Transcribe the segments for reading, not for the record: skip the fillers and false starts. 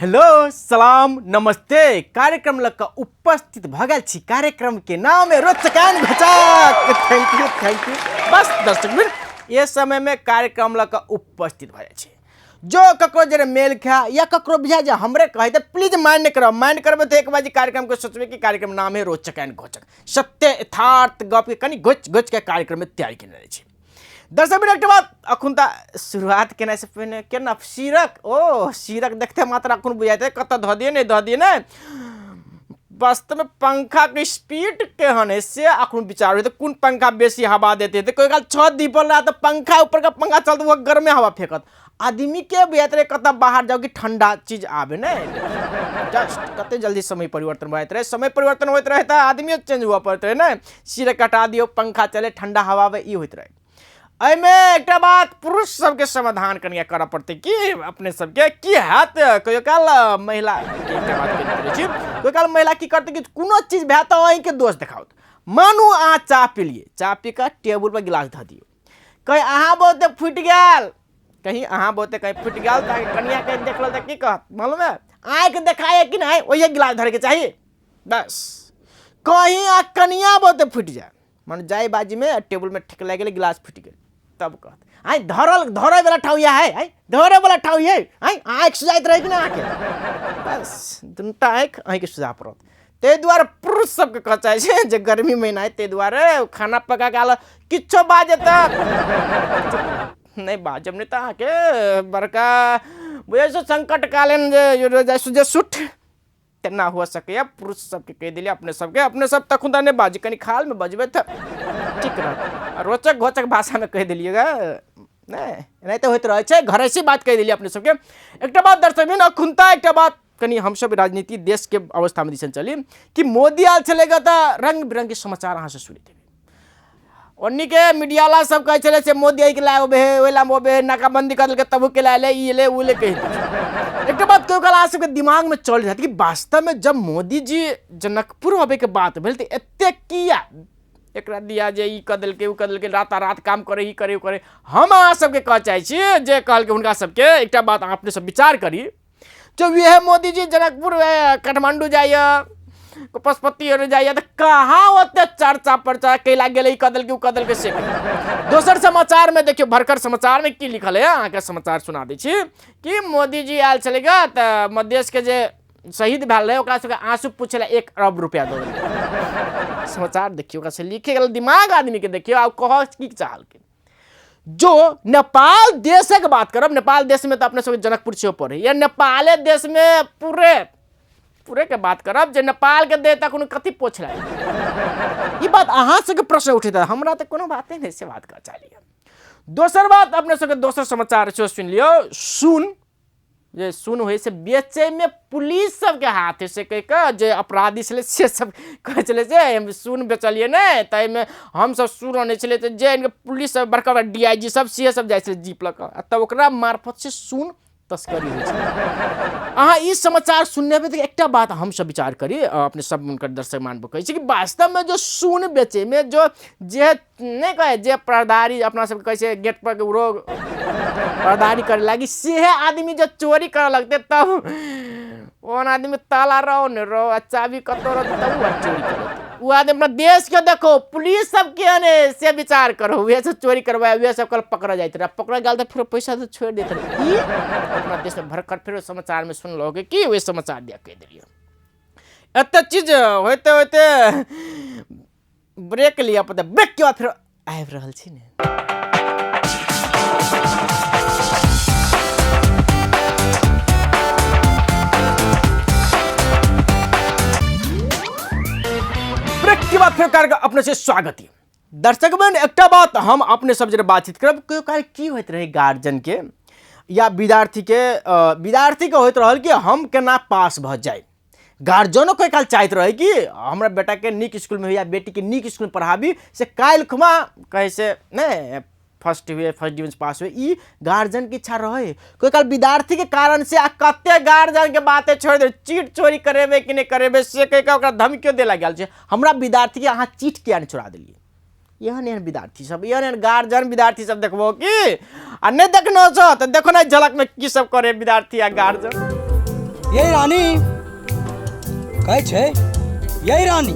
Hello सलाम नमस्ते कार्यक्रम लग उपस्थित भगल छी। कार्यक्रम के नाम है रोचकान घचक। Thank you. बस दर्शक मित्र ये समय में कार्यक्रम लग उपस्थित भए छी। जो ककरो जरे मेल खा या ककरो बुझा जा हमरे कहे तो प्लीज माइंड करो। माइंड करबे तो एक बाजी कार्यक्रम को सोचबे कि कार्यक्रम नाम है रोचकान घचक। सत्य यथार्थ गप के कनी घोच घोच के कार्यक्रम में तैयारी करने छी। दर्शक मिनट के बाद अखुन शुरुआत केना से पहले केना शीरक देखते मात्र अखुन बुझाते कत ध दिए नहीं वास्तव में पंखा के स्पीड के हने से अखुन विचार हो कौन पंखा बेसी हवा देते थे। कोई काल छत दीपल रहा तो पंखा ऊपर का पंखा चलता वो गर्म हवा फेंकत। आदमी के बुझाते कत बाहर जाओ कि ठंडा चीज आवे न जस्ट कते जल्दी समय परिवर्तन होते रहे। समय परिवर्तन होते रहे तो आदमी चेंज हुआ पड़ते रहे न। सिर कटा दियो पंखा चले ठंडा हवा में ई होते रहे। अमे एक बात पुरुष सबके समाधान कनिया कर पड़ते कि अपने सबके की हाथ कोई काल महिला कोई काल महिला की करते कि कोनो चीज भे तो वहीं के दोष दिखाओ। मानू अहाँ चाह पी लिए चाह पी कर टेबुल पर गिलास ध दियो कहीं अहाँ बहुते फुट गया कहीं अहाँ बहुते कहीं फुट गया कनिया कहीं देख लो तो की कहत मालूम है आँख देखाए कि नहीं वही गिलास धरे के चाहिए। बस कहीं कनिया बहुते फुट जाए मान जाए बाजी में टेबुल में ठेक लगे गिलास फुट गए तब कहत आई धरे वाला ठाव यह है धरे वाला ठाव ये आँख सुजाइत रहे कि ना आँख बस दुनटा आँख अहीं सुझा पड़त। ते द्वारे पुरुष सबके कह चाहे जे गर्मी महीना है ते द्वारे खाना पका के आल किच्छो बाजे नहीं बाजब नहीं तो आके बड़का बुझे संकट कालीन जे सुठ तेना हो सके पुरुष सबके कह दिलिए अपने सब तखुदा ने बाजी कनी खाल में बजबे तो ठीक रह रोचक घोचक भाषा में कह दिलिएगा नहीं तो होते रहे घर से बात कह दिलिए अपने सबके। एक बात दर्शक में खुनता एक बात कनी हम सब राजनीति देश के अवस्था में दिशन चली कि मोदी आल चलेगा तो रंग बिरंगे समाचार अहाँ से सुनी थे ओन्नी के मीडिया ला सब कहे चले से मोदी आई के लाए ओला मोबे नाकाबंदी कर के तब के लाए ये ले वो ले कह। एक बात क्यों कल सबके दिमाग में चल जाती कि वास्तव में जब मोदी जी जनकपुर होबे के बात भेल तो एते किया एक दिया जे ई कदल के रात काम करे ही करे हम अहाँ सबके कह चाहे जे कहल के हुनका सबके एक बात अपने सब विचार करी जो वह मोदी जी जनकपुर काठमांडू जाइए पशुपति जाइए तो कहाँ होते चर्चा पर्चा कैला गेले कदल के से दोसर समाचार में देखियो भरकर समाचार में की लिखल है अहाँ के समाचार सुना दी कि मोदी जी आयल चलेगा तो मध्य के जे शहीद भेल रहे ओकरा सबके आंसू पूछे 1 अरब रुपया दो समाचार देखियो ओकरा से लिखे गल दिमाग आदमी के देखियो आ कह की चाहल के जो नेपाल देश के बात करब नेपाल देश में तो अपने सब जनकपुर से पड़े या नेपाले देश में पूरे के बात करब जे नेपाल के दे तक कथी पोछ रहा ये बात अहाँ सबके प्रश्न उठे हमरा तो कोनो बाते नहीं से बात कर चालिए। दोसर बात अपने सबके दोसर समाचार से सुन लियो सुन हुए से बेचे में पुलिस सबके हाथ से कह जे अपराधी से सब कहे चले से सुन बेचलिए न तय में हम सब सुन होने चले तो जे पुलिस सब बड़का DIG सब CA सब जाए जीप लग तब ओकरा मार्फत से सुन तस्करी अहाँ इस समाचार सुनने में तो एक बात हम सब विचार करी अपने सब उनकर दर्शक मान कहे कि वास्तव में जो सुन बेचे में जो जे नहीं कहे जे परदारी अपना सब कैसे गेट पर रोग परदारी करे लगी से आदमी जो चोरी करे लगते तब वो आदमी ताला रहो न रहो चाबी कतो रहो तब चोरी करे वो आदमी अपना देश के देखो पुलिस सब के ने से विचार करो वे सब चोरी करवाए वे सब कल पकड़ा जाते रहा पकड़ा गया तो फिर पैसा तो छोड़ देते रहे अपना देश में भरकर फिर समाचार में सुन लोगे कि वे समाचार दिया कह दिलिए एत चीज होते ब्रेक लिया पता ब्रेक के बाद फिर आबि रहल छी ने। के बाद फिर कार्यक्रम अपने से स्वागत है दर्शक बहन। एक बात हम अपने सब जरा बातचीत करब की होत रहे गार्जियन के या विद्यार्थी के होत रहल कि हम केना पास भ जाए। गार्जियनो कोई काल चाहत रहे कि हमरा बेटा के नीक स्कूल में या बेटी के नीक स्कूल में पढ़ाबी से काल खुमा कहे से नहीं फर्स्ट डिवीजन पास हुए ई गार्जियन की इच्छा रहे। कोई काल विद्यार्थी के कारण से कते गार्जियन के बातें छोड़ दे चीट चोरी करेबे कि नहीं करेबे से कह के धमकियो देला गेल छै हमरा विद्यार्थी के अहाँ चीट किया नहीं छोड़ा दिलिए। यहन विद्यार्थी सब यहन गार्जियन विद्यार्थी सब देखबो कि आ नहीं देखनो छो तो देखो ना झलक में की सब करे विद्यार्थी आ गार्जियन यही रानी कहै छै, यही रानी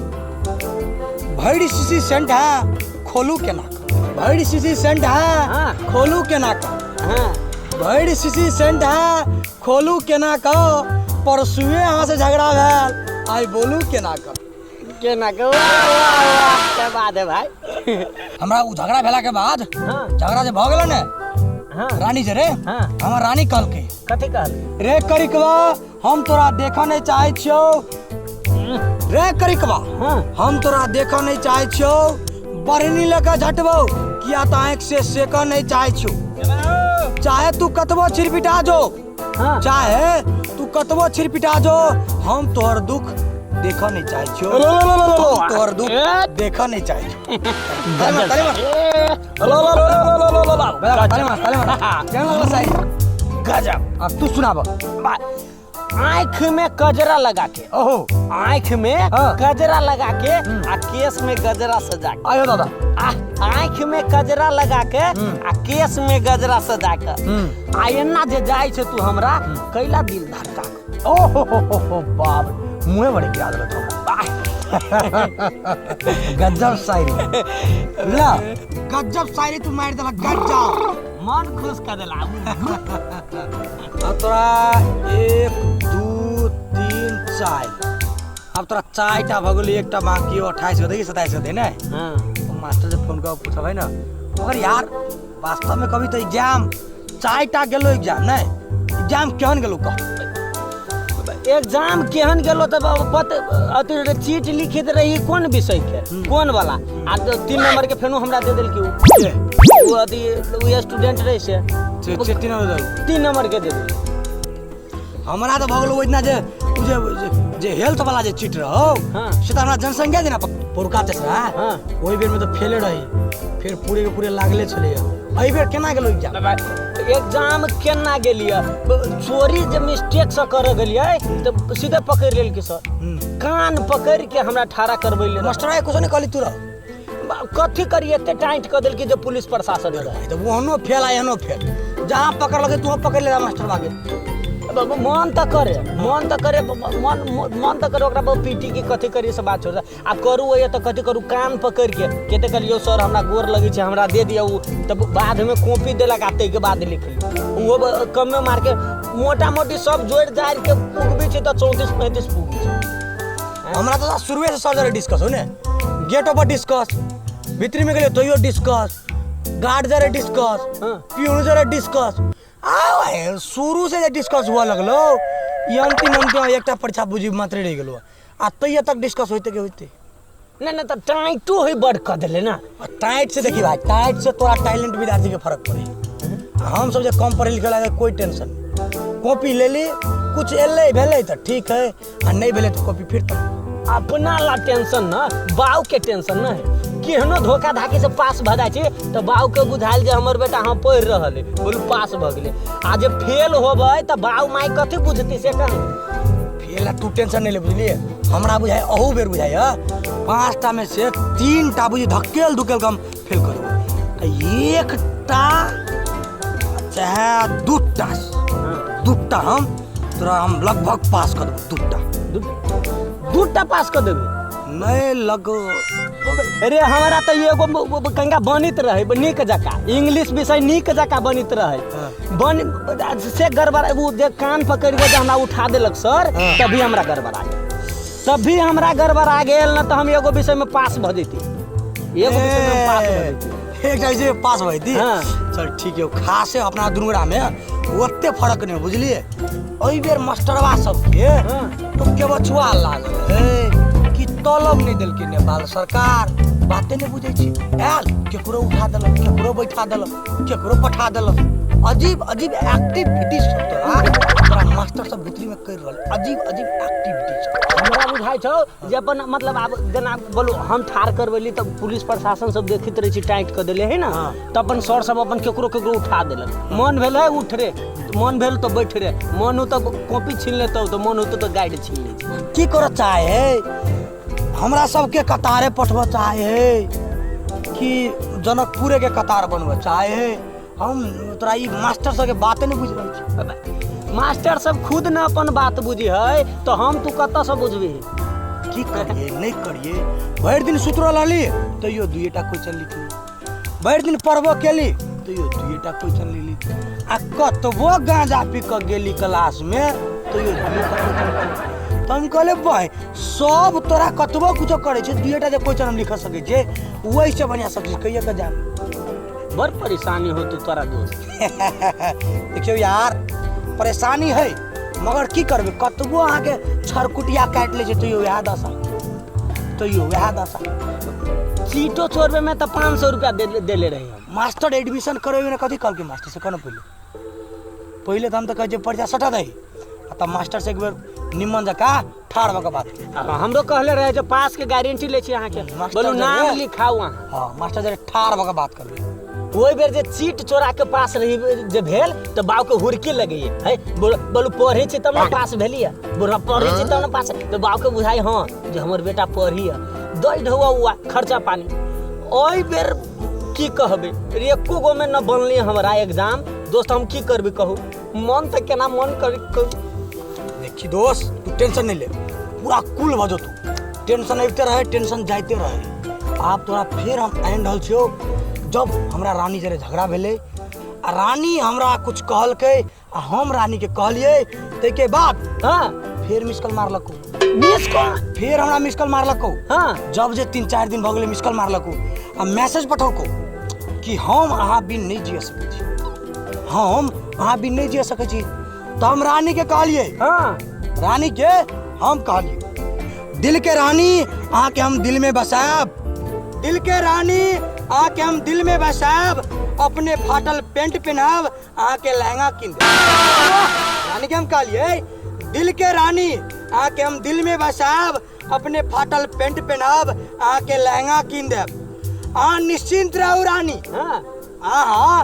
भैड़ी शीशी सेंट है खोलू केना का, भैड़ी शीशी सेंट है खोलू केना का, भैड़ी शीशी सेंट है खोलू केना का, परसुए यहाँ से झगड़ा भेल आई बोलू केना का। केना के क्या बात है भाई। हमरा उ झगड़ा भेला के बाद झगड़ा जे भ गेल ने रानी जे रे हमर रानी कहलकै कथी कहल रे करिकवा हम तोरा देखा नहीं चाहे छियो, रे करिकवा हम तोरा देखा नहीं चाहे छियो, बरनी लेकर झटबो किया त आंख से सेका नहीं चाहे छियो, चाहे तू कतबो छिरपिटा जो, चाहे तू कतबो छिरपिटा जो, हम तोहर दुख देखा नहीं चाहे छियो, तोहर दुख देखा नहीं चाहे छियो। गजब। अब तू सुनाब। आँख में कजरा लगा के, ओहो आँख में कजरा लगा के आ केस में गजरा सजा के, आयो दादा आँख में कजरा लगा के आ केस में गजरा सजा के, आ एना जे जाय छै तू हमरा कैला दिल धड़का। ओहो बाप मुँहे बड़े गिरा दिल तो गजब शायरी ला, गजब शायरी तू मार दिला गजब, मन खुश कर देला। अब तोरा 1 2 3 4 अब तोरा 4टा भ गेलै, एकटा बाकी 28 गो 27 गो दे ने। मास्टर से फोन कर पूछबै ना मगर यार वास्तव में कभी तो एग्जाम 4टा गेलो एग्जाम ने, एग्जाम केहन गेलो कह। एग्जाम केहन गेलो त अति चीट लिखित रही कोन विषय के कोन वाला आ 3 नंबर के फेनो हमरा दे देल कि वो अति वो स्टूडेंट रहे से 3 नंबर के दे देल। हमरा तो भ गेलो ओइना जे हेल्थ वाला जे चीट रहो से त हमरा जनसंख्या देना पोरका तेसरा ओइ बेर में तो फेले रही, फिर पूरे के पूरे लागले छले। एहि बेर केना गेलो एग्जाम? एग्जाम केना गेलिए चोरी जे मिस्टेक से कर गेलिए त सीधे पकड़ लेल के सर कान पकड़ के हमरा ठाड़ा करबैले। मास्टर कुछ नहीं कहली तू कथी करिए एते टाइट क देल कि जे पुलिस प्रशासन रहे त ओहनो फेल आ एहनो फेल, जहां पकड़ लगे तू पकड़ ले मास्टर बागे। मन त करे मन त करे ओकरा पीटी की कथी करिए से बात छोड़ आ करू ये त कथी करू कान पकड़ के कहते कहलियो सर हमरा गोर लगी छै हमरा दे दिया, तब बाद में कॉपी देलक आते के बाद लिख लियो वो कम में मार के मोटा मोटी सब जोड़ जाड़ के पुगबी छै त 34 35 पुगी छै। हमरा तो शुरुए से सर डिस्कस हो ने, गेट पर डिस्कस, भीतरी में गेलियो तइयो डिस्कस, गार्ड जरे डिस्कस, पियून जरे डिस्कस, शुरू से डिस्कस हुआ लगलो ये अंतिम एकटा परीक्षा बुझी मात्र रह गेलो आ तइया तक डिस्कस होते के होते ना त टाइटो ही बड़ क देले ना। टाइट से देखी भाई, टाइट से तोरा टैलेंट विद्यार्थी के फर्क पड़े। हम सब जे कम पढ़े लिखे लगे कोई टेंशन, कॉपी ले ली कुछ एले भेले त ठीक है आ नहीं भेले तो कॉपी फिर अपना ला टेंशन ना, बाऊ के टेंशन ना है। केहनो धोखा धाकी से पास भ जाय छै त बाऊ के बुझाइल जे हमर बेटा हम पढ़ रहल है बोलू पास भ गेले, आ जे फेल होबै त बाऊ माई कथि बुझती से कह फेल। तू टेंशन नहीं ले बुझलिए, हमरा बुझाय अहू बेर बुझाय 5टा में से 3टा बुझी धक्केल धुकेल कम फेल करबो, एकटा चाहे 2टा हम तोरा हम लगभग पास कर देबो, 2टा पास कर देबे नहीं लग। अरे हमारा तो एगो कंगा बनित रहे नीक जका, इंग्लिश विषय नीक जका बनित रहे बन से गड़बड़ वो जे कान पकड़ के हमरा उठा देलक सर तभी हमरा गड़बड़ आ गेल, तभी हमरा गड़बड़ आ गेल न त हम एगो विषय में पास भ जैती, एगो विषय में पास भ जैती, एक जैसे पास भ जैती। चल ठीक है, खासे अपना दुनुरा में ओते फर्क नहीं बुझलिए। ओइ बेर मास्टरवा सब के तो के बचुआ लागल कि तलब नहीं देलकै नेपाल सरकार, बाते नहीं बुझे छी, आयल केकरो उठा देलक, केकरो बैठा देलक, केकरो पठा देलक, अजीब अजीब एक्टिविटी सब तोरा मास्टर सब भीतरी में कर रहल, अजीब अजीब एक्टिविटी सब हमरा बुझाइ छौ जे अपन मतलब आब जेना बोलू हम ठार करबेली त पुलिस प्रशासन सब देखित रहे छी टाइट क देले है ना त अपन सर सब अपन केकरो केकरो उठा देलक, मन भेल है उठ रे, मन भेल तो बैठ रे, मन हो तो कॉपी छीन लेतो तो मन होतो तो गाइड छीन ले। की कर चाहे हमरा सबके कतारे पठब चाहे कि जनकपुरे के कतार बनब चाहे, हम तोरा ई मास्टर सबके बाते नहीं बुझ रहल छी। मास्टर सब खुद न अपन बात बुझी है तो हम तू कत से बुझबी? की करिए नहीं करिए, भरि दिन सुतरल रहली तो यो दुईटा क्वेश्चन लिखली, भरि दिन पढ़बो केली तो यो दुईटा क्वेश्चन लिखली, आ कतबो गांजा पी के गेली क्लास में तो यो दुईटा क्वेश्चन। तो हम कहले भाई सब तोरा कतबो कुछो करे छै, दुईटा जे क्वेश्चन हम लिख सकै छै वही से बढ़िया सब चीज कहिए के जान। बड़ परेशानी हो तू तोरा दोस्त। देखियो यार परेशानी है मगर की करबे, कतबो अहाँ के छरकुटिया काट ले छै तो यो वएह दशा, तो यो वएह दशा। सीटो छोड़बे में तो 500 रुपया देले रही हम। मास्टर एडमिशन करबे में कथी कहलके मास्टर से कहना पहिले तो हम तो कहे छै पर्चा सटा दही, तब मास्टर से एक बेर निमन जका ठाड़ भके बात। हमरो कहले रहे जो पास के गारंटी ले छी अहाँ के, बोलू नाम लिखाऊ अहाँ। हां मास्टर जरे ठाड़ भके बात करबे। ओइ बेर जे सीट चोरा के पास रही जे भेल तो बाव के हुरकी लगइए है, बोलू पढ़े छी तब न पास भेलिए, बोलू पढ़े छी तब न पास, तो बाव के बुझाई हां जे हमर बेटा पढ़ी है, दई ढौआ हुआ खर्चा पानी। ओइ बेर की कहबे, एको गो में न बनले हमरा एग्जाम दोस्त, हम की करबे कहू, मन त केना मन कर। देखी दोस्त तू टेंशन नहीं ले, पूरा कूल भजो तू, टेंशन अबते रहे टेंशन जाते रहे। आप तोरा फिर हम आइन रहल छियो जब हमरा रानी जरे झगड़ा भेले, आ रानी हमरा कुछ कहलके आ हम रानी के कहलिए, ते के बाद हां फिर मिस कॉल मारलको, मिस कॉल फिर हमरा मिस कॉल मारलको। हां जब जे 3-4 दिन भ गेले मिस कॉल मारलको आ मैसेज पठौको कि हम अहाँ बिन नहीं जिय सकै छी, हम अहाँ बिन नहीं जिय सकै छी। तो हम रानी के कहलिए, हां रानी के हम कहलिए दिल के रानी आके हम दिल में बसाब, दिल के रानी आके हम दिल में बसाब, अपने फाटल पेंट पहनाब आके लहंगा किन दे। रानी के हम कहलिए दिल के रानी आके हम दिल में बसाब, अपने फाटल पेंट पहनाब आके लहंगा किन देब। आ निश्चिंत रहो रानी, हां हाँ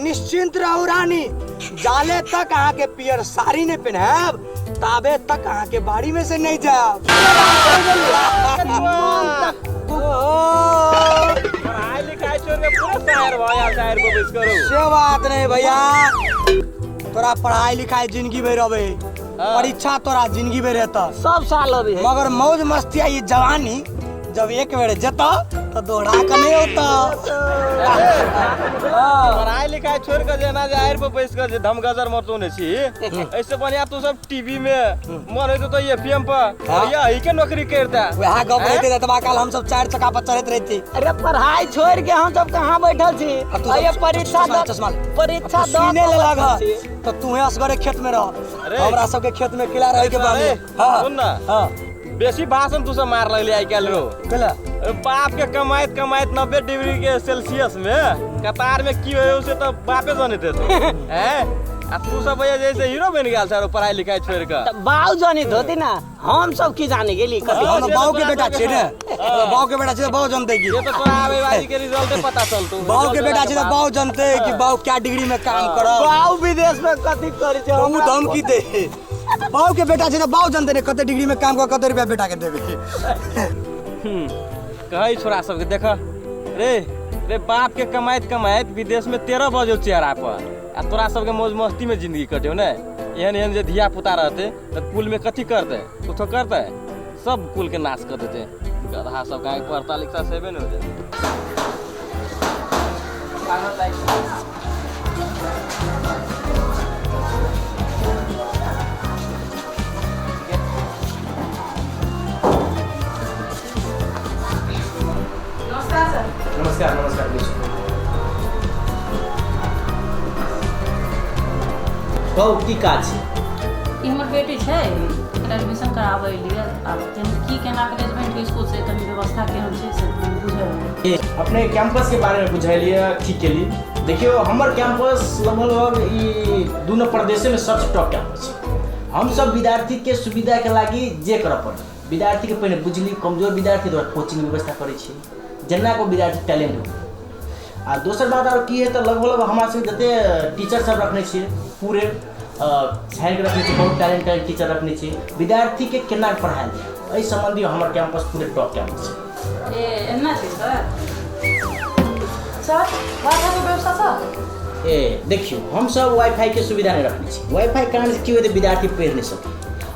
निश्चिंत रहो रानी, जाले तक अहाँ के पियर साड़ी ने पहनाब ताबे तक अहाँ के बाड़ी में से नहीं जाब। पढ़ाई लिखाई छोड़ के पूरा शहर भया, शहर को बेच करो। से बात नहीं भैया, तोरा पढ़ाई लिखाई जिंदगी भर रहे, परीक्षा तोरा जिंदगी भर रहता, सब साल अभी है। मगर मौज मस्ती ये जवानी जब एक बेर जता तो दोहरा के नहीं होता। पढ़ाई लिखाई छोड़ कर जेना जाहिर पे बैस कर धम गजर मरतोने छी, ऐसे बढ़िया तू सब टीवी में मन होते तो एफएम पर यही के नौकरी करता। वह गप रहते तबा काल हम सब 4 चक्का पर चढ़त रहती। अरे पढ़ाई छोड़ के हम सब कहाँ बैठल छी, ये परीक्षा परीक्षा सीने ले लगा तो तू असगरे खेत में रह, हमरा सब के खेत में किला रहे के बारे। हां सुन ना, हां बेसी भाषण तू सब मार लगले आई काल रो कला बाप के कमाइत 90 डिग्री के सेल्सियस में कतार में की होय उसे तो बापे जाने थे तो हैं। आ तू सब भैया जैसे हीरो बन गया सारो पढ़ाई लिखाई छोड़ कर। बाऊ जानित होती ना, हम सब की जाने गेली कभी। हम बाऊ के बेटा छे ने, बाऊ के बेटा छे बाऊ जानते की, ये तो तोरा आवेवादी के रिजल्ट पता चलतो। बाऊ के बेटा छे बाऊ जानते कि बाऊ क्या डिग्री में काम करब, बाऊ विदेश में कथि करे छे, हम धमकी दे। बाऊ के बेटा छे बाऊ जानते ने कते डिग्री में काम कर कते रुपया बेटा के देबे। कही छोरा सब के देख रे बाप के कमाइत विदेश में 13 बजे चेहरा पर, आ तोरा सब के मौज मस्ती में जिंदगी कटे ने। एहन जे धिया पुता रहते तो कुल में कथी करते, कुछ करते, सब कुल के नाश कर देते। गधा सब गाय पढ़ता लिखता सेबे न हो जाए। नमस्कार नमस्कार बहु की काज छै? ई हमर बेटी छै, एडमिशन कराबै लिए, आब की केना मैनेजमेंट स्कूल से तनी व्यवस्था केहन छै से बुझै। अपने कैंपस के बारे में बुझाइलिए, ठीक के लिए देखियो हमर कैंपस लगभग ई दोनों प्रदेश में सबसे टॉप कैंपस है। हम सब विद्यार्थी के सुविधा के लागी जे करऽ पड़े, विद्यार्थी के पहले बुझली, कमजोर विद्यार्थी द्वारा कोचिंग व्यवस्था करे छी, जेना को विद्यार्थी टैलेंट हो। आ दोसर बात और की है तो लगभग हमरा सब जते टीचर सब रखने छी, पूरे शहर के रखने छी, बहुत टैलेंटेड टीचर रखने छी, विद्यार्थी के केना पढ़ाएल जाए एहि संबंधी हमर कैंपस पूरे टॉप कैंपस है। ए एना छै सर, सर वाटर के व्यवस्था छ? ए देखियो हम सब वाईफाई के सुविधा नहीं रखने छी। वाईफाई कारण से की होते विद्यार्थी पढ़ नहीं सके,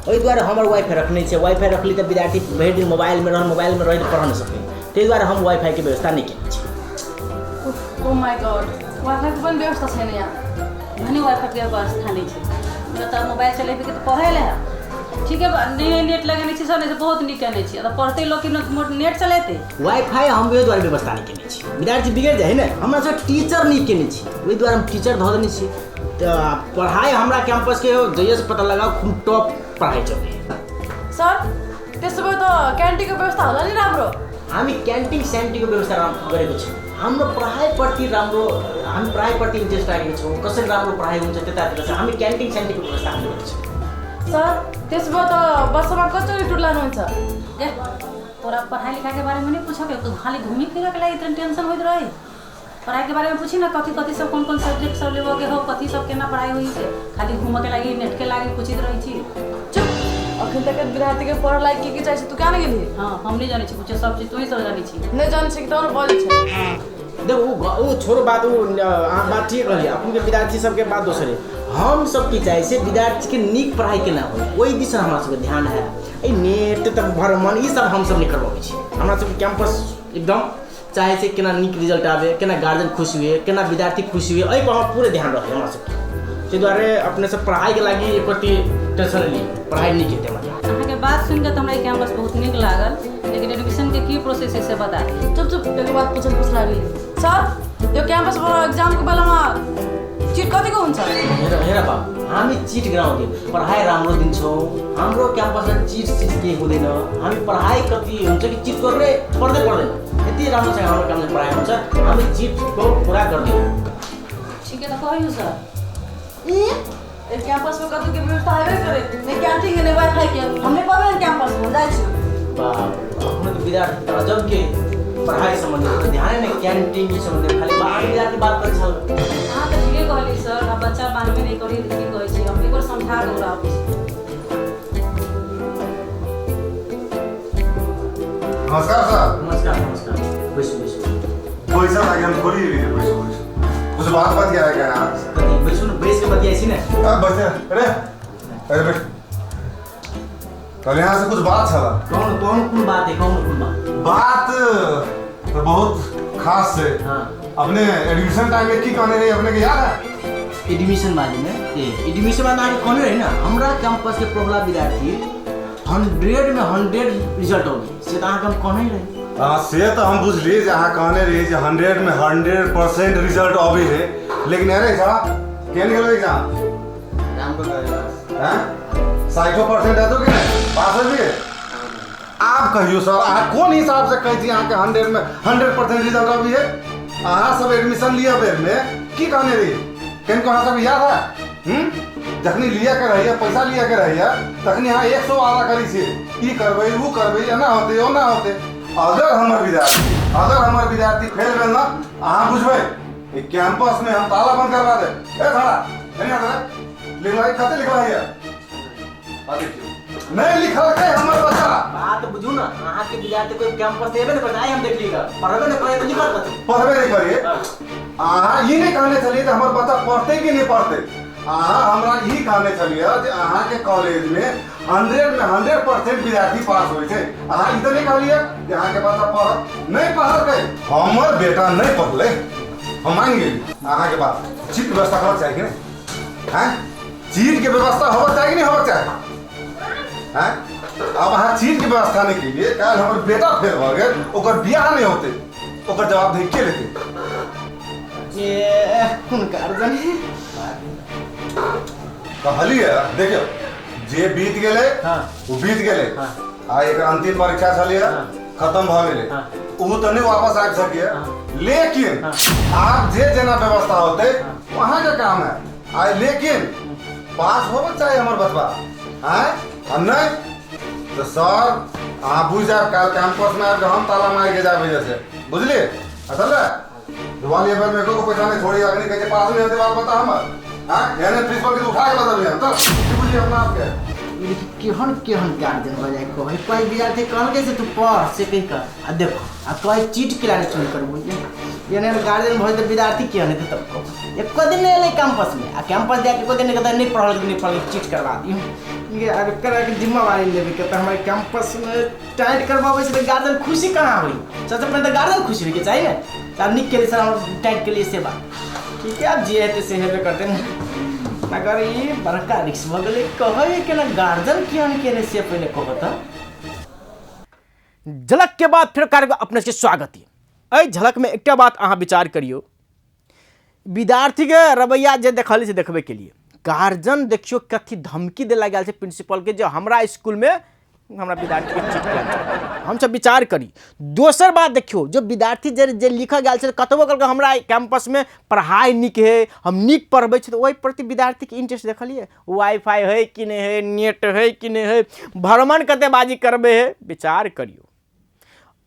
ओहि द्वारा हमर वाईफाई रखने छै। वाईफाई रखली तऽ विद्यार्थी भरि दिन मोबाइल में रह पढ़ नहीं सके, ताहि द्वारे हम वाईफाई के व्यवस्था नहीं केने छी। ओ माय गॉड, वाईफाई के पनि व्यवस्था छैन यहाँ। भने वाईफाई के व्यवस्था नहीं छै। मतलब मोबाइल चलेबे के तो पढ़े ले है, ठीक है। नहीं नेट लगेने छी सब, नहीं बहुत नीक केने छी। अब पढ़ते लोग कि नेट चलेते वाईफाई हम ओहि द्वारे व्यवस्था नहीं केने छी। विद्यार्थी बिगड़ जाए ना, हमरा सब टीचर नहीं केने छी, ओहि द्वारे हम टीचर धऽ देने छी। तऽ पढ़ाई हमरा कैंपस के जइया से पता लगाओ खूब टॉप पढ़ाई चल रही है। सर त्यसो भए त क्यान्टिनको व्यवस्था होला नि राम्रो। हामी क्यान्टिन स्यान्टिनको व्यवस्था गरेको छौँ। हाम्रो पढाइप्रति राम्रो, हामी पढाइप्रति इन्ट्रेस्ट राखेको छौँ। कसरी राम्रो पढाइ हुन्छ त्यतातिर चाहिँ हामी क्यान्टिन स्यान्टिनको व्यवस्था हामी गरेको छौँ। सर त्यसो भए त वर्षमा कतिचोटि टुर लानुहुन्छ? ए तोरा पढ़ाई लिखाई के बारे में नहीं पूछो, तू खाली घूमी फिरे के लिए टेंशन होइत रही। पढ़ाई के बारे में पूछी ना, कथी सब कौन सब्जेक्ट सब लेबो के हो, कथी सब केना पढ़ाई होई से। खाली घूम के लागि नेट के लागि पूछित रही छी। चुप, अखन तक विद्यार्थी के पढ़ लायक की चाहिए तू क्या नहीं गेली? हाँ हम नहीं जाने छी, कुछ सब चीज तू ही सब जानी छी। नहीं जान छी त बजे छ। हाँ देखो वो छोड़ो बात, वो बात ठीक रही। अपन के विद्यार्थी सबके बात दोसर है। हम सब की चाहे से विद्यार्थी के नीक पढ़ाई केना हो, ओहि दिशा हमरा सबके ध्यान है। ए नेट तक भरमन ई सब हम सब नहीं करबाबै छी। हमरा सब कैंपस एकदम चाहे से केना नीक रिजल्ट आवे, केना गार्जियन खुश हुए, केना विद्यार्थी खुश हुए, एहि पर हम पूरे ध्यान रखे हमरा सबके। ताहि दुआरे अपने सब पढ़ाई के लागि एकरती टेंशन ली, पढ़ाई नहीं केते मतलब। अहाँ के बात सुन के हमरा कैंपस बहुत नीक लागल, लेकिन एडमिशन के की प्रोसेस है से बता दी। चुप एगो बात पूछ लागली। सर यो क्याम्पस एग्जाम को बेलामा चिट कतिको हुन्छ? हेर बाबु, हामी चिट गराउँदै पढाइ राम्रो दिन्छौँ। हाम्रो क्याम्पसमा चिट केही हुँदैन। हामी पढाइ कति हुन्छ कि चिट गर्दै पर्दैन। यति राम्रोसँग हाम्रो क्याम्पसमा पढाइ हुन्छ, हामी चिटको पुरा गर्दैनौँ। ठीक है तो कहियो सर। ए क्याम्पस में कतौ के व्यवस्था हेबे करे, नहीं क्यान्टीन ने वाईफाई के हमने पढ़े क्याम्पस में जाइ छी। बाप अपने तो विद्यार्थी त अजब के पढाइ सम्बन्धी ध्यान नै क्यान्टिन सम्बन्धी खाली बाहर विद्यार्थी बात कर छल। हाँ तो ठीक है कहली सर, अब बच्चा मानबे नहीं करी तो की कहै छी, हम एक बार समझा के ओकरा ऑफिस। नमस्कार सर। नमस्कार। बैसो। पैसा लागे हम थोड़ी बैसो। कुछ बात क्या है क्या यार? कति बैसो न, बैस के बतियाइसी न। अब बैठ। अरे बैठ। कल यहाँ से कुछ बात छला। कौन बात है? कौन बात? बात तो बहुत खास है। हाँ। अपने एडमिशन टाइम में की कहने रही अपने के याद है? एडमिशन बारे में एडमिशन बाद आगे कहने रही ना, हमरा कैंपस के पढ़ला विद्यार्थी 100 में 100 रिजल्ट होगी से अहाँ हम कहने रही। हाँ से तो हम बुझली जे अहाँ कहने रही जे 100 में 100% रिजल्ट अभी है, लेकिन अरे साहब केन गेलो एग्जाम? राम को हैं 60% है तो कि नहीं पास हो गए? आप कहियो सर, आप कौन हिसाब से कहती हैं कि 100 में 100% रिजल्ट अभी है? अहाँ सब एडमिशन लिया बेर में की कहने रही केन को सब याद है? जखनी लिया के रहिए, पैसा लिया के रहिए, तखनी यहाँ 100 वाला करी से ई करबे वो करबे, एना होते ओना होते। अगर हमर विद्यार्थी फेल भेल ना, अहाँ बुझबे कैंपस में हम ताला बंद करवा दे। ए थोड़ा नहीं आता लिखवाई खाते लिखवाई है नहीं लिखल के हमर बच्चा बात बुझू ना। अहाँ के विद्यार्थी कोई कैंपस देबे न बताई, हम देख लीगा पढ़बे न करे तो लिखत रहते। पढ़बे नहीं करिए। अहाँ ये नहीं कहने चलिए कि हमर बच्चा पढ़ते कि नहीं पढ़ते। अहाँ हमरा ये कहने चलिए कि अहाँ के कॉलेज में 100 में 100% विद्यार्थी पास होई छे। अहाँ ई तो नहीं कहलिए कि अहाँ के बच्चा पढ़ नहीं पढ़ल के हमर बेटा नहीं पढ़ले, हम मान गेली। अहाँ के बात चिट व्यवस्था करब चाहिए कि नहीं? हैं चिट के व्यवस्था होबा चाहिए कि नहीं होबा चाहिए? हैं अब अहाँ चिट के व्यवस्था नहीं कीजिए, काल हमर बेटा फेल भ गेल, ओकर बियाह नहीं होते, ओकर जवाबदेही के लेते? ये उनका अर्जन कहलिए देखियो जे बीत गेले वो बीत गेले। आ एक अंतिम परीक्षा चलिए खत्म भ गेले, उ तो नहीं वापस आ सकिए, लेकिन आप जे जना व्यवस्था होते वहां के काम है। आ लेकिन पास होबे चाहिए हमर बचवा हैं, हम नहीं तो सर आप बुझ जाए काल कैंपस में आके हम ताला मार के जाबे जैसे बुझलिए। असल दिवाली बेर में को पैसा नहीं छोड़ी अग्नि के पास में होते बात बता हमर। हां यानी प्रिंसिपल के उठा के बता दिया तो बुझिए अपना आप के ये केहन केहन गार्जियन हो जाए कहे कोई विद्यार्थी कहल के से तू पढ़ से कही का आ देखो आ कहे चीट के लाने शुरू करबो ये ने गार्जियन भइल त विद्यार्थी के हने तब को एको दिन नहीं ले कैंपस में आ कैंपस जाके को दिन कहता नहीं पढ़ल चीट करवा दी ये अब करे के जिम्मेवारी लेबे के त हमारे कैंपस में टाइट करवावे से गार्जियन खुशी कहां होई सबसे पहले तो गार्जियन खुशी होई के चाहिए ना निक के लिए सर हम टाइट के लिए सेवा ठीक है आप जी है से हेबे करते हैं अगर ये बड़का रिक्स भगले कहे के ना गार्जियन कियन के से पहले कहता झलक के बाद फिर कार्यक्रम अपने के स्वागत है झलक में एकटा बात अहाँ विचार करियो विद्यार्थी के रवैया जे देखल से देखबे के लिए गार्जियन देखियो कथी धमकी देला गेल छै प्रिंसिपल के जो हमरा स्कूल में हमरा विद्यार्थी के चीट कर हम सब विचार करी दोसर बात देखियो जो विद्यार्थी जे लिखल गेल छै कतबो कल हमरा कैंपस में पढ़ाई निक है हम निक पढ़बै छी तो ओहि प्रति विद्यार्थी के इंटरेस्ट देखलिए वाईफाई है कि नहीं है नेट है कि नहीं है भ्रमण कतेबाजी करबे है विचार करियो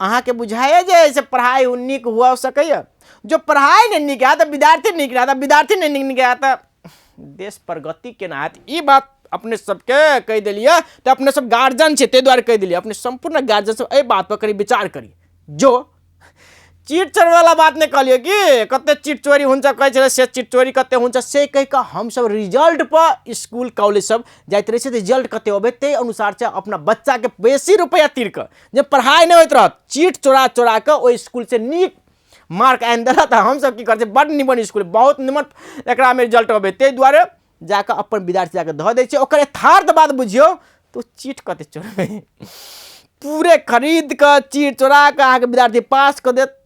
अहाँ के बुझाए जे ऐसे पढ़ाई निक हुआ सकैया जो पढ़ाई नहीं निक है तो विद्यार्थी निक रहा विद्यार्थी नहीं निक है तो देश प्रगति के नात ई बात अपने सबके कह दिलिए तो अपने सब गार्जियन छे ते द्वारा कह दिलिए अपने संपूर्ण गार्जियन सब ए बात पर करी विचार करी जो चीट चोरी वाला बात नहीं कहलिए कि कते चीट चोरी हुन्छ कहे छले से चीट चोरी कते हुन्छ से कह के हम सब रिजल्ट पर स्कूल कॉलेज सब जाइत रहे छै रिजल्ट कते होबे ते अनुसार से अपना बच्चा के बेसी रुपया तीर के जे पढ़ाई नहीं होइत रहत चीट चोरा चोरा के ओइ स्कूल से नीक मार्क आनि देला त हम सब की कर बड़ निमन स्कूल बहुत निमन एकरा में रिजल्ट होबे ते द्वारे जाकर अपन विद्यार्थी जाकर धऽ दै छै ओकर यथार्थ बात बुझियो तो चीट कते चोरबे पूरे खरीद के चीट चोरा के अहाँ के विद्यार्थी पास कर देत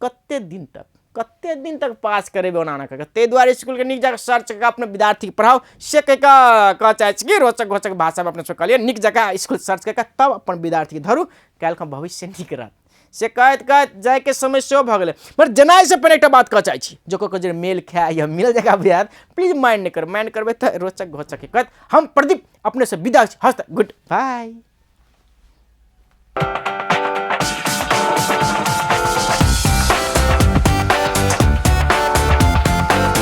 कते दिन तक पास करेबे ओना करके ते द्वारे स्कूल के नीक जगह सर्च करके अपने विद्यार्थी के पढ़ाओ से कह चाहे कि रोचक घोचक भाषा में अपने सब कहलिए नीक जगह स्कूल सर्च करके तब अपन विद्यार्थी के धरू काल्हि भविष्य नीक रहत से कहत जाए के समय से भ गेलै पर जनाई से पहले एक बात कह चाहे छी जो को जे मेल खाए या मिल जगह बिहार प्लीज माइंड नहीं कर माइंड करबे तो रोचक घोचक कहत हम प्रदीप अपने से विदा हस्त गुड बाय